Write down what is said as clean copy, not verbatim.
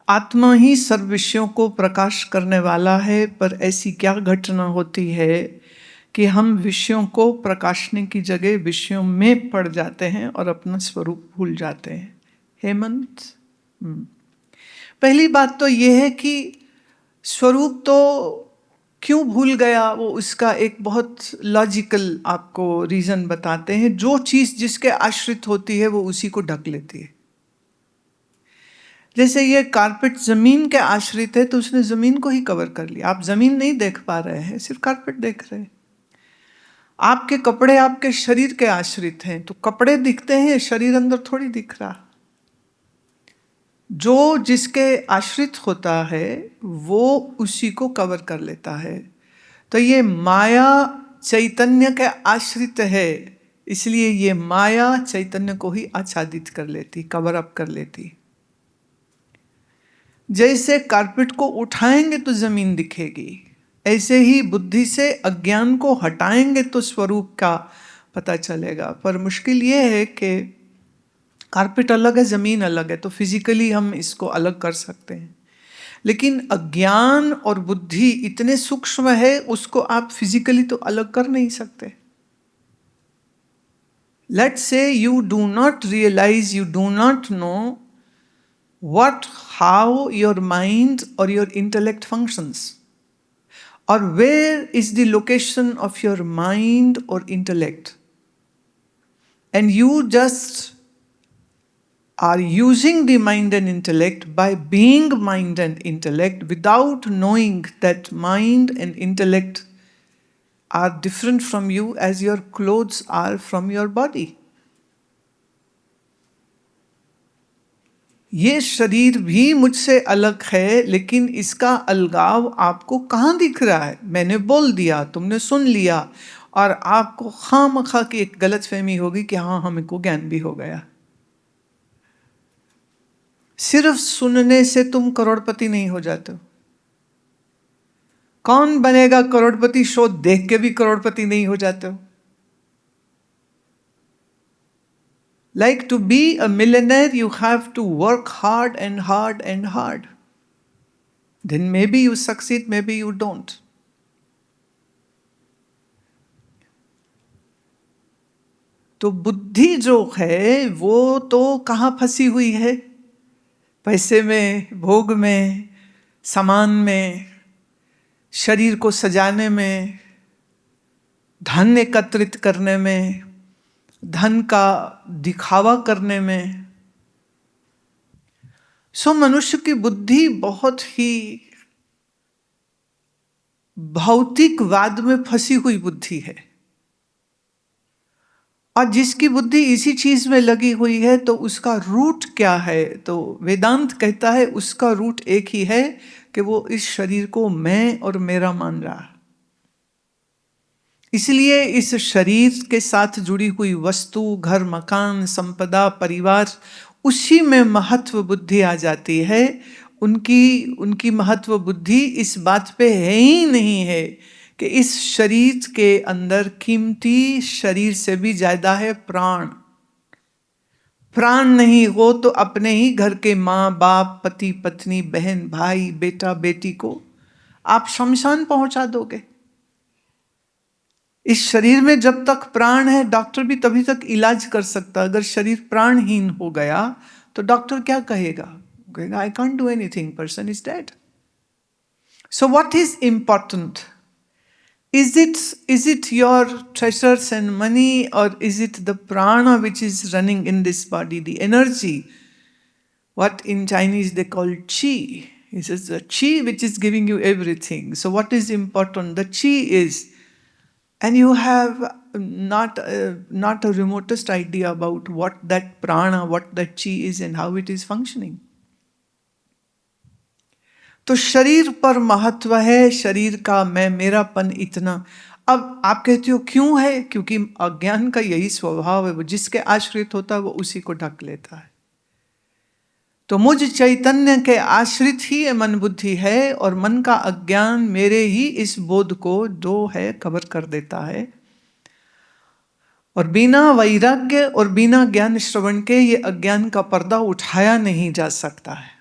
आत्मा ही सर्व विषयों को प्रकाश करने वाला है, पर ऐसी क्या घटना होती है कि हम विषयों को प्रकाशने की जगह विषयों में पड़ जाते हैं और अपना स्वरूप भूल जाते हैं। हेमंत, पहली बात तो यह है कि स्वरूप तो क्यों भूल गया, वो उसका एक बहुत लॉजिकल आपको रीजन बताते हैं। जो चीज जिसके आश्रित होती है वो उसी को ढक लेती है। जैसे ये कारपेट जमीन के आश्रित है तो उसने जमीन को ही कवर कर लिया। आप जमीन नहीं देख पा रहे हैं, सिर्फ कारपेट देख रहे हैं। आपके कपड़े आपके शरीर के आश्रित हैं तो कपड़े दिखते हैं, शरीर अंदर थोड़ी दिख रहा। जो जिसके आश्रित होता है वो उसी को कवर कर लेता है। तो ये माया चैतन्य के आश्रित है, इसलिए ये माया चैतन्य को ही आच्छादित कर लेती, कवर अप कर लेती। जैसे कारपेट को उठाएंगे तो जमीन दिखेगी, ऐसे ही बुद्धि से अज्ञान को हटाएंगे तो स्वरूप का पता चलेगा। पर मुश्किल ये है कि कारपेट अलग है, जमीन अलग है, तो फिजिकली हम इसको अलग कर सकते हैं, लेकिन अज्ञान और बुद्धि इतने सूक्ष्म है उसको आप फिजिकली तो अलग कर नहीं सकते। Let's say you do not realise, you do not know how your mind or your intellect functions, or where is the location of your mind or intellect, and you just are using the mind and intellect by being mind and intellect without knowing that mind and intellect are different from you as your clothes are from your body. ये शरीर भी मुझसे अलग है, लेकिन इसका अलगाव आपको कहाँ दिख रहा है? मैंने बोल दिया, तुमने सुन लिया, और आपको खामखा की एक गलतफहमी होगी कि हाँ हमको ज्ञान भी हो गया। सिर्फ सुनने से तुम करोड़पति नहीं हो जाते हो। कौन बनेगा करोड़पति? शो देख के भी करोड़पति नहीं हो जाते हो। Like to be a millionaire, you have to work hard and hard and hard. Then maybe you succeed, maybe you don't. तो बुद्धि जो है वो तो कहाँ फंसी हुई है? पैसे में, भोग में, सामान में, शरीर को सजाने में, धन एकत्रित करने में, धन का दिखावा करने में। सो मनुष्य की बुद्धि बहुत ही भौतिकवाद में फंसी हुई बुद्धि है, और जिसकी बुद्धि इसी चीज में लगी हुई है तो उसका रूट क्या है? तो वेदांत कहता है उसका रूट एक ही है कि वो इस शरीर को मैं और मेरा मान रहा। इसलिए इस शरीर के साथ जुड़ी हुई वस्तु, घर, मकान, संपदा, परिवार, उसी में महत्व बुद्धि आ जाती है। उनकी महत्व बुद्धि इस बात पे है ही नहीं है कि इस शरीर के अंदर कीमती शरीर से भी ज्यादा है प्राण। प्राण नहीं हो तो अपने ही घर के माँ बाप, पति पत्नी, बहन भाई, बेटा बेटी को आप शमशान पहुंचा दोगे। इस शरीर में जब तक प्राण है डॉक्टर भी तभी तक इलाज कर सकता। अगर शरीर प्राणहीन हो गया तो डॉक्टर क्या कहेगा? कहेगा I can't do anything, person is dead. So what is important? Is it your treasures and money, or is it the prana which is running in this body, the energy? What in Chinese they call chi. It is the chi which is giving you everything. So what is important? The chi is, and you have not a remotest idea about what that prana, what that chi is and how it is functioning. तो शरीर पर महत्व है, शरीर का मैं मेरापन इतना। अब आप कहते हो क्यों है? क्योंकि अज्ञान का यही स्वभाव है, वो जिसके आश्रित होता है वो उसी को ढक लेता है। तो मुझ चैतन्य के आश्रित ही मन बुद्धि है, और मन का अज्ञान मेरे ही इस बोध को जो है कवर कर देता है। और बिना वैराग्य और बिना ज्ञान श्रवण के ये अज्ञान का पर्दा उठाया नहीं जा सकता है।